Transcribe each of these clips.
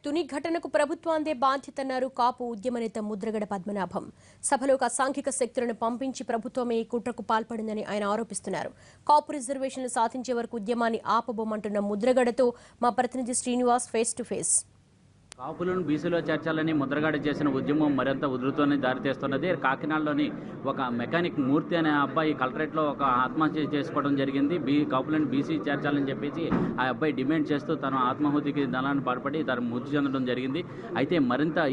తుని ఘటనకు ప్రభుత్వాందే బాధ్యతన్నారు కాపు ఉద్యమ నేత ముద్రగడ పద్మనాభం. సభలోకి అసాంఘిక శక్తులను పంపించి ప్రభుత్వమే ఈ కుట్రకు పాల్పడిందని ఆయన ఆరోపిస్తున్నారు. కాపు రిజర్వేషన్లు సాధించే వరకు ఉద్యమాన్ని ఆపబోమంటున్న ముద్రగడతో మా ప్రతినిధి శ్రీనివాస్ ఫేస్ టు ఫేస్. కాపులను బీసీలో చేర్చాలని ముద్రగడ చేసిన ఉద్యమం మరింత ఉధృతాన్ని దారితీస్తున్నది. కాకినాడలోని ఒక మెకానిక్ మూర్తి అనే అబ్బాయి కలెక్టరేట్లో ఒక ఆత్మహత్య చేసుకోవడం జరిగింది. కాపులను బీసీ చేర్చాలని చెప్పేసి ఆ అబ్బాయి డిమాండ్ చేస్తూ తన ఆత్మాహుతికి దళాన్ని పాల్పడి తను మృతి చెందడం జరిగింది. అయితే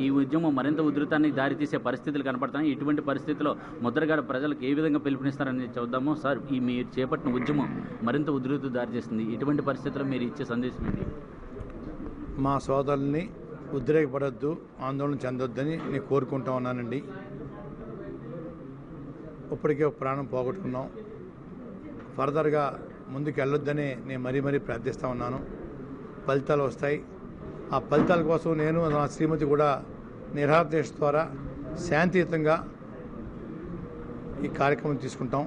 ఈ ఉద్యమం మరింత ఉధృతాన్ని దారితీసే పరిస్థితులు కనపడుతున్నాయి. ఇటువంటి పరిస్థితుల్లో ముద్రగడ ప్రజలకు ఏ విధంగా పిలుపునిస్తారని చూద్దాము. సార్, మీరు చేపట్టిన ఉద్యమం మరింత ఉధృతి దారితీస్తుంది. ఇటువంటి పరిస్థితుల్లో మీరు ఇచ్చే సందేశం ఏంటి? మా సోదరుల్ని ఉద్రేకపడద్దు, ఆందోళన చెందొద్దని నేను కోరుకుంటా ఉన్నానండి. ఇప్పటికే ప్రాణం పోగొట్టుకున్నాం. ఫర్దర్గా ముందుకు వెళ్ళొద్దని నేను మరీ ప్రార్థిస్తూ ఉన్నాను. ఫలితాలు వస్తాయి. ఆ ఫలితాల కోసం నేను నా శ్రీమతి కూడా నిరాదేశ ద్వారా శాంతియుతంగా ఈ కార్యక్రమం తీసుకుంటాం.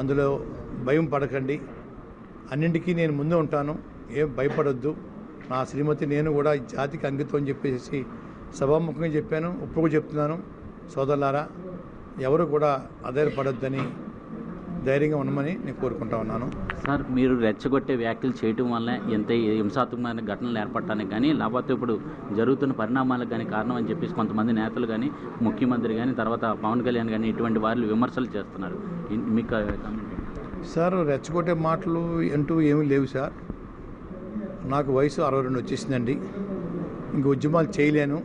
అందులో భయం పడకండి. అన్నింటికీ నేను ముందు ఉంటాను. ఏం భయపడొద్దు. నా శ్రీమతి నేను కూడా ఈ జాతికి అంకితం అని చెప్పేసి సభాముఖంగా చెప్పాను. ఇప్పుడు చెప్తున్నాను, సోదరులారా, ఎవరు కూడా అధైర్యపడొద్దని ధైర్యంగా ఉండమని నేను కోరుకుంటా ఉన్నాను. సార్, మీరు రెచ్చగొట్టే వ్యాఖ్యలు చేయటం వల్ల ఎంత హింసాత్మకమైన ఘటనలు ఏర్పడటానికి కానీ లేకపోతే ఇప్పుడు జరుగుతున్న పరిణామాలకు కానీ కారణం అని చెప్పేసి కొంతమంది నేతలు కానీ ముఖ్యమంత్రి కానీ తర్వాత పవన్ కళ్యాణ్ కానీ ఇటువంటి వారు విమర్శలు చేస్తున్నారు. మీకు సార్, రెచ్చగొట్టే మాటలు అంటూ ఏమీ లేవు సార్. నాకు వయసు 62 వచ్చేసిందండి. ఇంక ఉద్యమాలు చేయలేను.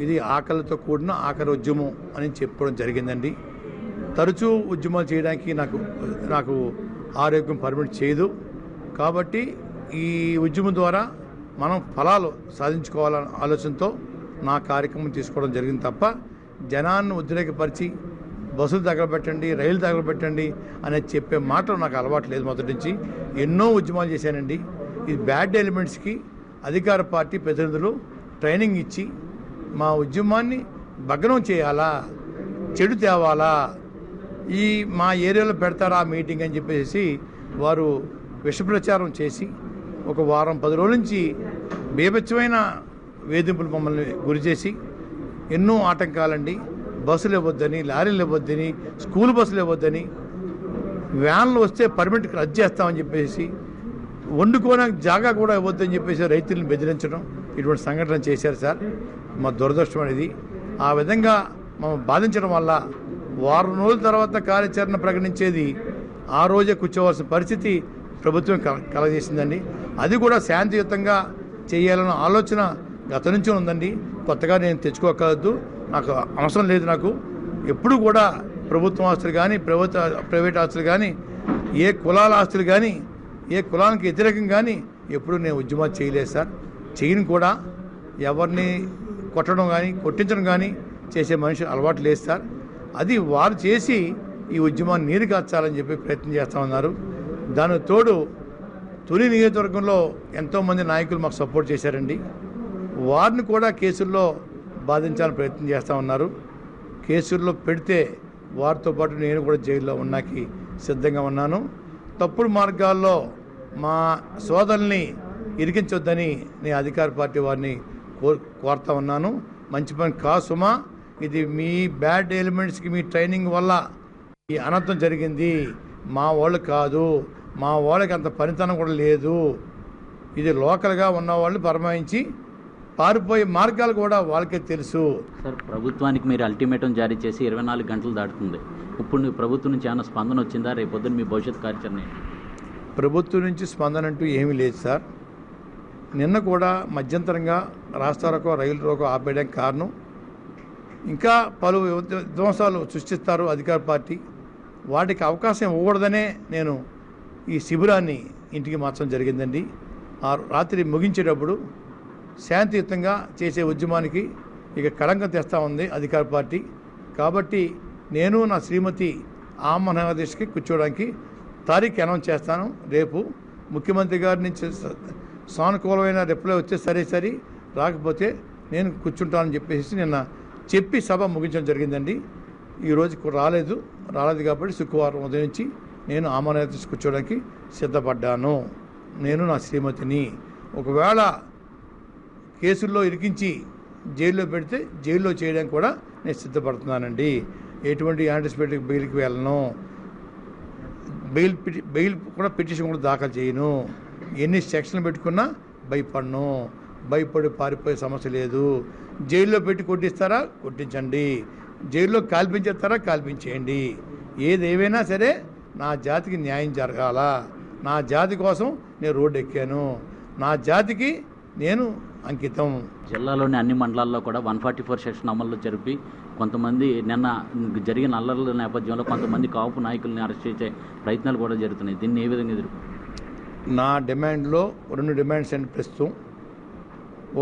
ఇది ఆకలితో కూడిన ఆఖరి ఉద్యమం అని చెప్పడం జరిగిందండి. తరచూ ఉద్యమాలు చేయడానికి నాకు ఆరోగ్యం పర్మిట్ చేయదు. కాబట్టి ఈ ఉద్యమం ద్వారా మనం ఫలాలు సాధించుకోవాలన్న ఆలోచనతో నా కార్యక్రమం తీసుకోవడం జరిగింది తప్ప జనాన్ని ఉద్రేకపరిచి బస్సులు తగలబెట్టండి, రైలు తగలబెట్టండి అనేది చెప్పే మాటలు నాకు అలవాటు లేదు. మొదటి నుంచి ఎన్నో ఉద్యమాలు చేశానండి. ఈ బ్యాడ్ ఎలిమెంట్స్కి అధికార పార్టీ ప్రతినిధులు ట్రైనింగ్ ఇచ్చి మా ఉద్యమాన్ని భగ్నం చేయాలా, చెడు తేవాలా, ఈ మా ఏరియాలో పెడతారా మీటింగ్ అని చెప్పేసి వారు విషప్రచారం చేసి ఒక వారం 10 రోజుల నుంచి బీభత్సమైన వేధింపులు మమ్మల్ని గురి చేసి ఎన్నో ఆటంకాలండి. బస్సులు ఇవ్వద్దని, లారీలు ఇవ్వద్దని, స్కూల్ బస్సులు ఇవ్వద్దని, వ్యాన్లు వస్తే పర్మిట్ రద్దు చేస్తామని చెప్పేసి, వండుకోవడానికి జాగా కూడా ఇవ్వద్దని చెప్పేసి రైతులను బెదిరించడం, ఇటువంటి సంఘటన చేశారు సార్. మా దురదృష్టం అనేది. ఆ విధంగా మమ్మల్ని బాధించడం వల్ల వారం రోజుల తర్వాత కార్యాచరణ ప్రకటించేది ఆ రోజే కూర్చోవలసిన పరిస్థితి ప్రభుత్వం కలగజేసిందండి. అది కూడా శాంతియుతంగా చేయాలన్న ఆలోచన గత నుంచి ఉందండి. కొత్తగా నేను తెచ్చుకోగలదు, నాకు అవసరం లేదు. నాకు ఎప్పుడు కూడా ప్రభుత్వ ఆస్తులు కానీ ప్రైవేట్ ఆస్తులు కానీ ఏ కులాల ఆస్తులు కానీ ఏ కులానికి వ్యతిరేకం కానీ ఎప్పుడు నేను ఉద్యమాలు చేయలేదు సార్. చేయను కూడా. ఎవరిని కొట్టడం కానీ కొట్టించడం కానీ చేసే మనిషి అలవాటు లేదు సార్. అది వారు చేసి ఈ ఉద్యమాన్ని నీరు కార్చాలని చెప్పి ప్రయత్నం చేస్తూ ఉన్నారు. దానికి తోడు తుని నియోజకవర్గంలో ఎంతోమంది నాయకులు మాకు సపోర్ట్ చేశారండి. వారిని కూడా కేసుల్లో బాధించాలని ప్రయత్నం చేస్తూ ఉన్నారు. కేసుల్లో పెడితే వారితో పాటు నేను కూడా జైల్లో ఉన్నాకి సిద్ధంగా ఉన్నాను. తప్పుడు మార్గాల్లో మా సోదరుల్ని ఇరికించొద్దని నేను అధికార పార్టీ వారిని కోరుతా ఉన్నాను. మంచి పని కాదు సుమా. ఇది మీ బ్యాడ్ ఎలిమెంట్స్కి మీ ట్రైనింగ్ వల్ల ఈ అనర్థం జరిగింది. మా వాళ్ళు కాదు, మా వాళ్ళకి అంత పనితనం కూడా లేదు. ఇది లోకల్గా ఉన్నవాళ్ళు పరమాయించి పారిపోయే మార్గాలు కూడా వాళ్ళకే తెలుసు. సార్, ప్రభుత్వానికి మీరు అల్టిమేటం జారీ చేసి 24 గంటలు దాటుతుంది. ఇప్పుడు ప్రభుత్వం నుంచి ఏమైనా స్పందన వచ్చిందా? రేపొద్దున మీ భవిష్యత్ కార్యాచరణ? ప్రభుత్వం నుంచి స్పందన అంటూ ఏమీ లేదు సార్. నిన్న కూడా మధ్యంతరంగా రాష్ట్రాలకు రైలు రోకో ఆపేయడానికి కారణం ఇంకా పలు విధ్వంసాలు సృష్టిస్తారు అధికార పార్టీ. వాటికి అవకాశం ఇవ్వకూడదనే నేను ఈ శిబిరాన్ని ఇంటికి మార్చడం జరిగిందండి. ఆ రాత్రి ముగించేటప్పుడు శాంతియుతంగా చేసే ఉద్యమానికి ఇక కళంకం తెస్తూ ఉంది అధికార పార్టీ. కాబట్టి నేను నా శ్రీమతి ఆమనాదేశ్కి కూర్చోవడానికి తారీఖు అనౌన్స్ చేస్తాను. రేపు ముఖ్యమంత్రి గారి నుంచి సానుకూలమైన రిప్లై వచ్చే సరే రాకపోతే నేను కూర్చుంటానని చెప్పేసి నిన్న చెప్పి సభ ముగించడం జరిగిందండి. ఈరోజు రాలేదు కాబట్టి శుక్రవారం ఉదయం నుంచి నేను ఆమనాదేశ్ కూర్చోవడానికి సిద్ధపడ్డాను. నేను నా శ్రీమతిని ఒకవేళ కేసుల్లో ఇరికించి జైల్లో పెడితే జైల్లో చేయడానికి కూడా నేను సిద్ధపడుతున్నానండి. ఎటువంటి యాంటిసిపేటరీ బెయిల్కి వెళ్ళను, బెయిల్ కూడా పిటిషన్ కూడా దాఖలు చేయను. ఎన్ని సెక్షన్లు పెట్టుకున్నా భయపడను, భయపడి పారిపోయే సమస్య లేదు. జైల్లో పెట్టి కొట్టిస్తారా కొట్టించండి, జైల్లో కాల్పించేస్తారా కాల్పించేయండి. ఏదేమైనా సరే నా జాతికి న్యాయం జరగాల. నా జాతి కోసం నేను రోడ్డు ఎక్కాను, నా జాతికి నేను అంకితం. జిల్లాలోని అన్ని మండలాల్లో కూడా 144 సెక్షన్ అమల్లో జరిపి కొంతమంది నిన్న జరిగిన అల్లర్ల నేపథ్యంలో కొంతమంది కాపు నాయకుల్ని అరెస్ట్ చేసే ప్రయత్నాలు కూడా జరుగుతున్నాయి. దీన్ని ఏ విధంగా నా డిమాండ్లో 2 డిమాండ్స్ అండి ప్రస్తుతం.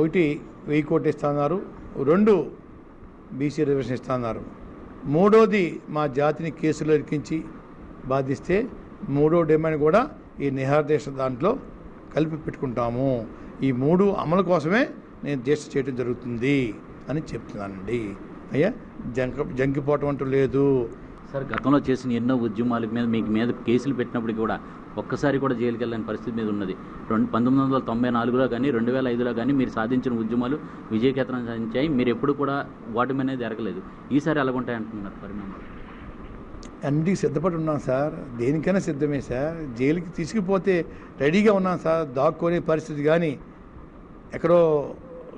1 1000 కోట్లు ఇస్తున్నారు, 2 బీసీ రిజర్వేషన్ ఇస్తున్నారు. 3వది మా జాతిని కేసులో ఇరికించి బాధిస్తే 3వ డిమాండ్ కూడా ఈ నిహారదేశ దాంట్లో కలిపి పెట్టుకుంటాము. ఈ 3 అమలు కోసమే నేను దీక్ష చేయడం జరుగుతుంది అని చెప్తున్నానండి. అయ్యా జంకిపోవటం అంటూ లేదు సార్. గతంలో చేసిన ఎన్నో ఉద్యమాల మీద కేసులు పెట్టినప్పటికీ కూడా ఒక్కసారి కూడా జైలుకి వెళ్ళని పరిస్థితి మీద ఉన్నది. 1994లో కానీ 2005లో కానీ మీరు సాధించిన ఉద్యమాలు విజయకేతనం సాధించాయి. మీరు ఎప్పుడు కూడా ఓటమి అనేది జరగలేదు. ఈసారి ఎలాగుంటాయి అంటున్నారు పరిణామాలు? అన్నిటికీ సిద్ధపడి ఉన్నాను సార్, దేనికైనా సిద్ధమే సార్. జైలుకి తీసుకుపోతే రెడీగా ఉన్నాను సార్. దాక్కునే పరిస్థితి కానీ, ఎక్కడో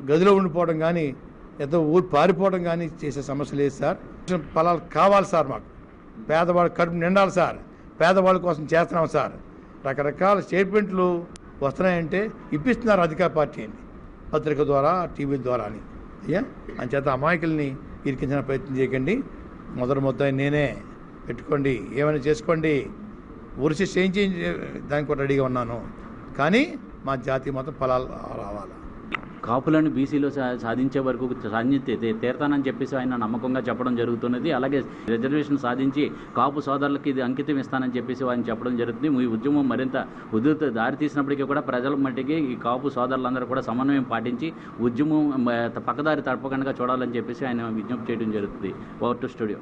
గదిలో ఉండిపోవడం కానీ, ఏదో ఊరు పారిపోవడం కానీ చేసే సమస్య లేదు సార్. ఫలాలు కావాలి సార్, మాకు పేదవాళ్ళ కడుపు నిండాలి సార్. పేదవాళ్ళ కోసం చేస్తున్నాం సార్. రకరకాల స్టేట్మెంట్లు వస్తున్నాయంటే ఇప్పిస్తున్నారు అధికార పార్టీ అని, పత్రిక ద్వారా టీవీల ద్వారా అని. అయ్యా అంచేత అమాయకుల్ని ఇరికించిన ప్రయత్నం చేయకండి. మొదటి నేనే పెట్టుకోండి, ఏమైనా చేసుకోండి. ఊరిసి చేయించి దానికి కూడా రెడీగా ఉన్నాను. కానీ మా జాతి మొత్తం ఫలాలు రావాలి. కాపులను బీసీలో సాధించే వరకు తీరతానని చెప్పేసి ఆయన నమ్మకంగా చెప్పడం జరుగుతున్నది. అలాగే రిజర్వేషన్ సాధించి కాపు సోదరులకి ఇది అంకితం ఇస్తానని చెప్పేసి ఆయన చెప్పడం జరుగుతుంది. ఈ ఉద్యమం మరింత ఉధృత దారి తీసినప్పటికీ కూడా ప్రజల మట్టికి ఈ కాపు సోదరులందరూ కూడా సమన్వయం పాటించి ఉద్యమం పక్కదారి తప్పకుండా చూడాలని చెప్పేసి ఆయన విజ్ఞప్తి చేయడం జరుగుతుంది. Over to studio.